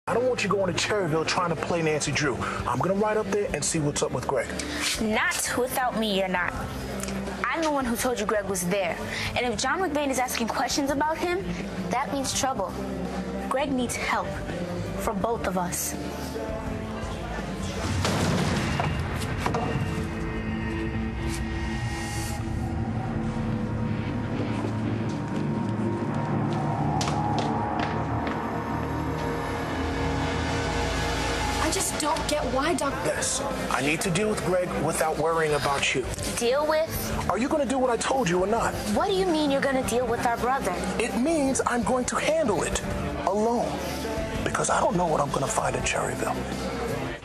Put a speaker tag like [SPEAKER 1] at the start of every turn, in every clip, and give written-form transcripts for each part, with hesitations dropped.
[SPEAKER 1] I don't want you going to Cherryville trying to play Nancy Drew. I'm gonna ride up there and see what's up with Greg.
[SPEAKER 2] Not without me, you're not. I'm the one who told you Greg was there. And if John McBain is asking questions about him, that means trouble. Greg needs help from both of us.
[SPEAKER 3] Don't get why, Doctor.
[SPEAKER 1] Yes, I need to deal with Greg without worrying about you.
[SPEAKER 2] Deal with?
[SPEAKER 1] Are you going to do what I told you or not?
[SPEAKER 2] What do you mean you're going to deal with our brother?
[SPEAKER 1] It means I'm going to handle it alone. Because I don't know what I'm going to find in Cherryville.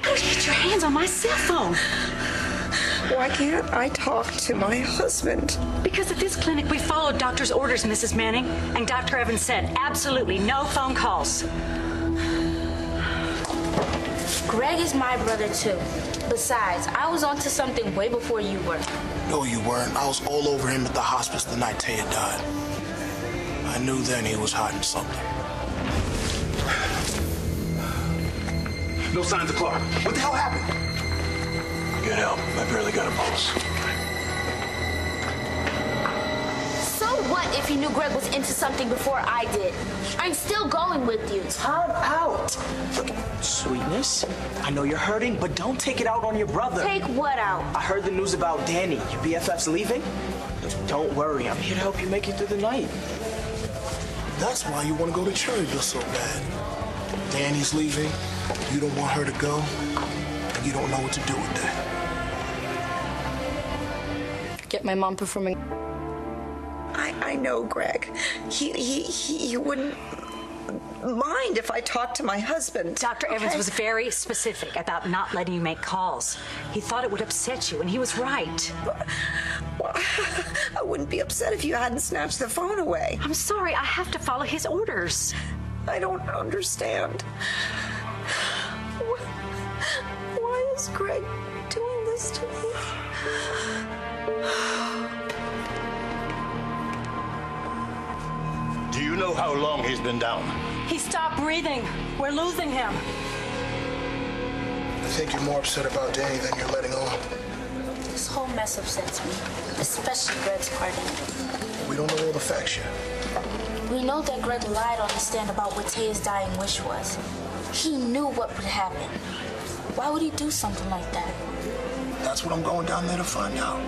[SPEAKER 3] Get your hands on my cell phone.
[SPEAKER 4] Why can't I talk to my husband?
[SPEAKER 5] Because at this clinic we followed doctor's orders, Mrs. Manning, and Dr. Evans said absolutely no phone calls.
[SPEAKER 2] Greg is my brother, too. Besides, I was onto something way before you were.
[SPEAKER 1] No, you weren't. I was all over him at the hospice the night Taya died. I knew then he was hiding something. No signs of Clark. What the hell happened? Get help. I barely got a pulse.
[SPEAKER 2] So what if you knew Greg was into something before I did? I'm still going with you.
[SPEAKER 6] Time out. Look, sweetness, I know you're hurting, but don't take it out on your brother.
[SPEAKER 2] Take what out?
[SPEAKER 6] I heard the news about Danny. Your BFF's leaving. Don't worry, I'm here to help you make it through the night.
[SPEAKER 1] That's why you want to go to Cherryville so bad. Danny's leaving, you don't want her to go, and you don't know what to do with that.
[SPEAKER 3] Get my mom performing.
[SPEAKER 4] I know Greg. He wouldn't mind if I talked to my husband.
[SPEAKER 5] Dr. Evans was very specific about not letting you make calls. He thought it would upset you, and he was right.
[SPEAKER 4] Well, I wouldn't be upset if you hadn't snatched the phone away.
[SPEAKER 5] I'm sorry, I have to follow his orders.
[SPEAKER 4] I don't understand. Why is Greg doing this to me?
[SPEAKER 7] Do you know how long he's been down?
[SPEAKER 5] He stopped breathing. We're losing him.
[SPEAKER 1] I think you're more upset about Danny than you're letting on.
[SPEAKER 2] This whole mess upsets me, especially Greg's part in it.
[SPEAKER 1] We don't know all the facts yet.
[SPEAKER 2] We know that Greg lied on the stand about what Taya's dying wish was. He knew what would happen. Why would he do something like that?
[SPEAKER 1] That's what I'm going down there to find out.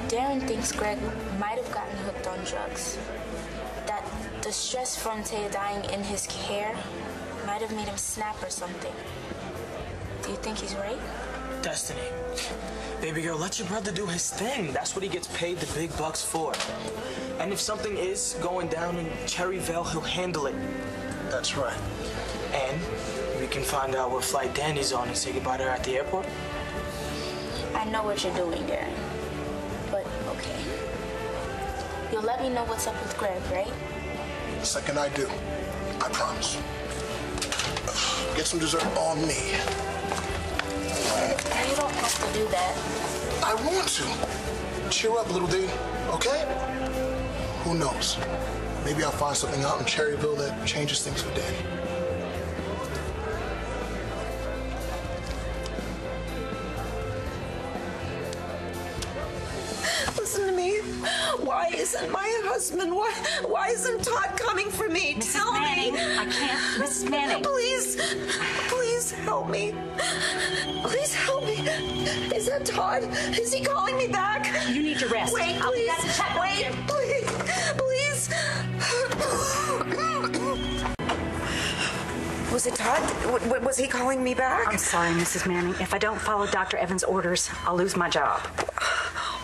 [SPEAKER 2] Darren thinks Greg might have gotten hooked on drugs. That the stress from Taya dying in his care might have made him snap or something. Do you think he's right?
[SPEAKER 6] Destiny, baby girl, let your brother do his thing. That's what he gets paid the big bucks for. And if something is going down in Cherryville, he'll handle it.
[SPEAKER 1] That's right.
[SPEAKER 6] And we can find out what flight Danny's on and say goodbye to her at the airport.
[SPEAKER 2] I know what you're doing, Darren. But, okay. You'll let me know what's up with Greg, right?
[SPEAKER 1] The second I do, I promise. Get some dessert on me.
[SPEAKER 2] You don't have to do that.
[SPEAKER 1] I want to. Cheer up, little D, okay? Who knows? Maybe I'll find something out in Cherryville that changes things for Danny.
[SPEAKER 4] Listen to me. Why isn't my husband? Why isn't Todd coming for me?
[SPEAKER 5] Mrs.
[SPEAKER 4] Tell
[SPEAKER 5] Manning,
[SPEAKER 4] me.
[SPEAKER 5] I can't. Mrs. Manning.
[SPEAKER 4] Please help me. Please help me. Is that Todd? Is he calling me back?
[SPEAKER 5] You need to rest.
[SPEAKER 4] Wait,
[SPEAKER 5] I'll be
[SPEAKER 4] please.
[SPEAKER 5] back to check on you.
[SPEAKER 4] Wait, please. Was it Todd? Was he calling me back?
[SPEAKER 5] I'm sorry, Mrs. Manning. If I don't follow Dr. Evans' orders, I'll lose my job.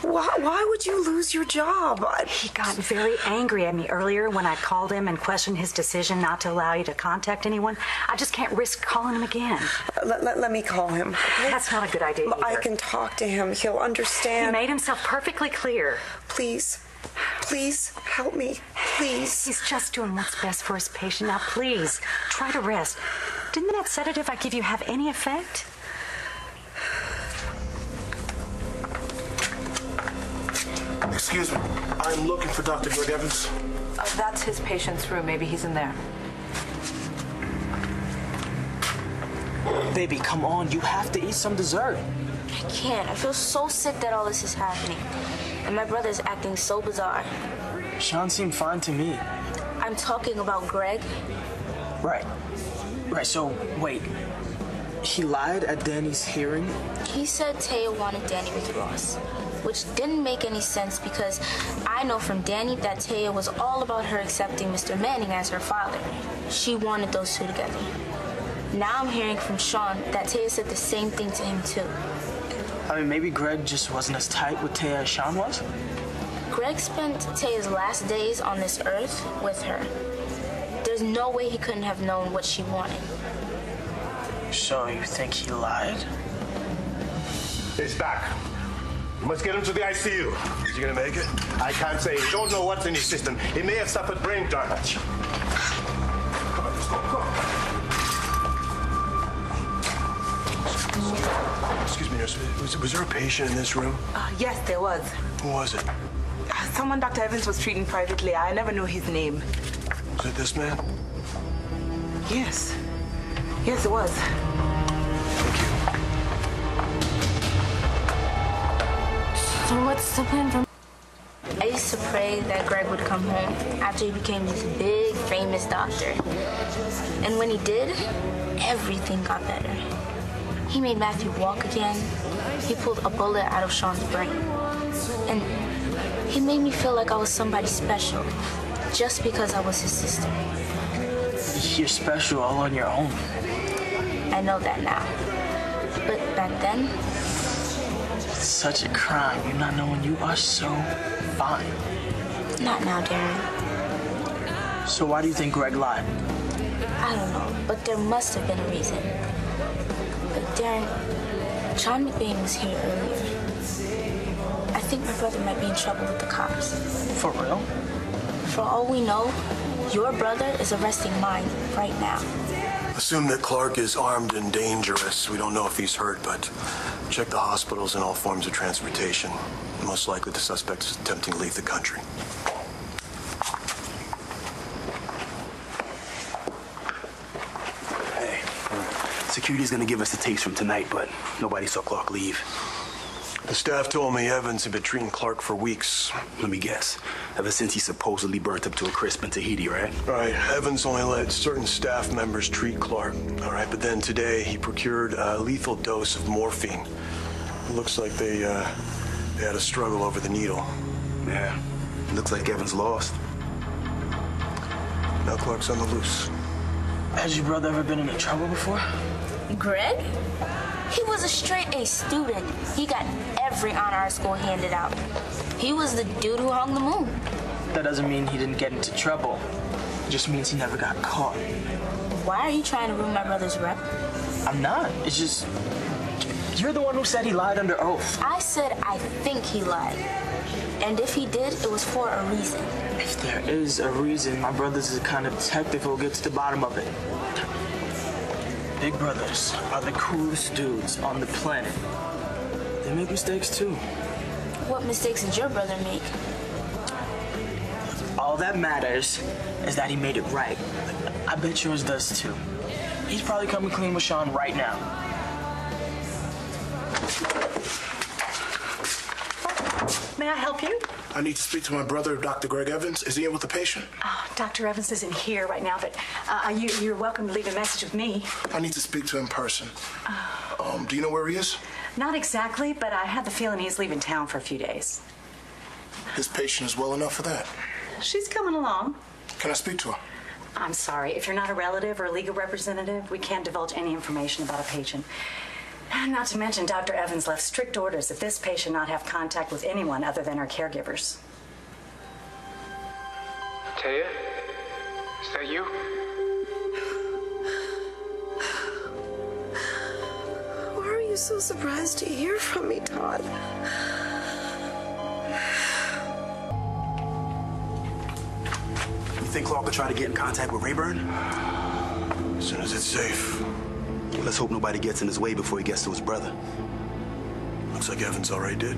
[SPEAKER 4] Why would you lose your job?
[SPEAKER 5] He got very angry at me earlier when I called him and questioned his decision not to allow you to contact anyone. I just can't risk calling him again.
[SPEAKER 4] Let me call him. Okay?
[SPEAKER 5] That's not a good idea either.
[SPEAKER 4] I can talk to him. He'll understand.
[SPEAKER 5] He made himself perfectly clear.
[SPEAKER 4] Please help me. Please.
[SPEAKER 5] He's just doing what's best for his patient. Now, please, try to rest. Didn't that sedative I give you have any effect?
[SPEAKER 1] Excuse me. I'm looking for Dr. Greg Evans.
[SPEAKER 8] That's his patient's room. Maybe he's in there.
[SPEAKER 6] Baby, come on. You have to eat some dessert.
[SPEAKER 2] I can't. I feel so sick that all this is happening. And my brother's acting so bizarre.
[SPEAKER 6] Shaun seemed fine to me.
[SPEAKER 2] I'm talking about Greg.
[SPEAKER 6] Right. Right, so, wait. He lied at Danny's hearing?
[SPEAKER 2] He said Taya wanted Danny with Ross, which didn't make any sense because I know from Danny that Taya was all about her accepting Mr. Manning as her father. She wanted those two together. Now I'm hearing from Shaun that Taya said the same thing to him too.
[SPEAKER 6] I mean, maybe Greg just wasn't as tight with Taya as Shaun was?
[SPEAKER 2] Greg spent Taya's last days on this earth with her. There's no way he couldn't have known what she wanted.
[SPEAKER 6] So you think he lied?
[SPEAKER 7] He's back. You must get him to the ICU. Is he gonna make it? I can't say. We don't know what's in his system. He may have suffered brain damage. Come on, let's go. Come on. Excuse me, nurse. Was there a patient in this room?
[SPEAKER 8] Yes, there was.
[SPEAKER 7] Who was it?
[SPEAKER 8] Someone Dr. Evans was treating privately. I never knew his name.
[SPEAKER 7] Was it this man?
[SPEAKER 8] Yes. Yes, it was.
[SPEAKER 7] Thank you.
[SPEAKER 2] So what's the plan for... I used to pray that Greg would come home after he became this big, famous doctor. And when he did, everything got better. He made Matthew walk again. He pulled a bullet out of Shaun's brain. And he made me feel like I was somebody special, just because I was his sister.
[SPEAKER 6] You're special all on your own.
[SPEAKER 2] I know that now. But back then...
[SPEAKER 6] It's such a crime, you not knowing you are so fine.
[SPEAKER 2] Not now, Darren.
[SPEAKER 6] So why do you think Greg lied?
[SPEAKER 2] I don't know, but there must have been a reason. But Darren, John McBain was here earlier. I think my brother might be in trouble with the cops.
[SPEAKER 6] For real?
[SPEAKER 2] For all we know, your brother is arresting mine right now.
[SPEAKER 1] Assume that Clark is armed and dangerous. We don't know if he's hurt, but check the hospitals and all forms of transportation. Most likely the suspect is attempting to leave the country.
[SPEAKER 9] Hey, security's gonna give us the tapes from tonight, but nobody saw Clark leave.
[SPEAKER 1] The staff told me Evans had been treating Clark for weeks.
[SPEAKER 9] Let me guess. Ever since he supposedly burnt up to a crisp in Tahiti, right?
[SPEAKER 1] Right. Evans only let certain staff members treat Clark. All right, but then today he procured a lethal dose of morphine. It looks like they had a struggle over the needle.
[SPEAKER 9] Yeah. Looks like Evans lost.
[SPEAKER 1] Now Clark's on the loose.
[SPEAKER 6] Has your brother ever been in trouble before?
[SPEAKER 2] Greg? He was a straight-A student. He got every honor our school handed out. He was the dude who hung the moon.
[SPEAKER 6] That doesn't mean he didn't get into trouble. It just means he never got caught.
[SPEAKER 2] Why are you trying to ruin my brother's rep?
[SPEAKER 6] I'm not. It's just... You're the one who said he lied under oath.
[SPEAKER 2] I said I think he lied. And if he did, it was for a reason.
[SPEAKER 6] If there is a reason, my brother's the kind of detective who'll get to the bottom of it. Big brothers are the coolest dudes on the planet. They make mistakes too.
[SPEAKER 2] What mistakes did your brother make?
[SPEAKER 6] All that matters is that he made it right. I bet yours does too. He's probably coming clean with Shaun right now.
[SPEAKER 5] May I help you?
[SPEAKER 1] I need to speak to my brother, Dr. Greg Evans. Is he in with the patient?
[SPEAKER 5] Oh, Dr. Evans isn't here right now, but you're welcome to leave a message with me.
[SPEAKER 1] I need to speak to him in person. Do you know where he is?
[SPEAKER 5] Not exactly, but I had the feeling he's leaving town for a few days.
[SPEAKER 1] His patient is well enough for that.
[SPEAKER 5] She's coming along.
[SPEAKER 1] Can I speak to her?
[SPEAKER 5] I'm sorry. If you're not a relative or a legal representative, we can't divulge any information about a patient. Not to mention, Dr. Evans left strict orders that this patient not have contact with anyone other than her caregivers.
[SPEAKER 10] Taya? Is that you?
[SPEAKER 4] Why are you so surprised to hear from me, Todd?
[SPEAKER 9] You think Clark will try to get in contact with Rayburn?
[SPEAKER 1] As soon as it's safe.
[SPEAKER 9] Let's hope nobody gets in his way before he gets to his brother.
[SPEAKER 1] Looks like Evans already did.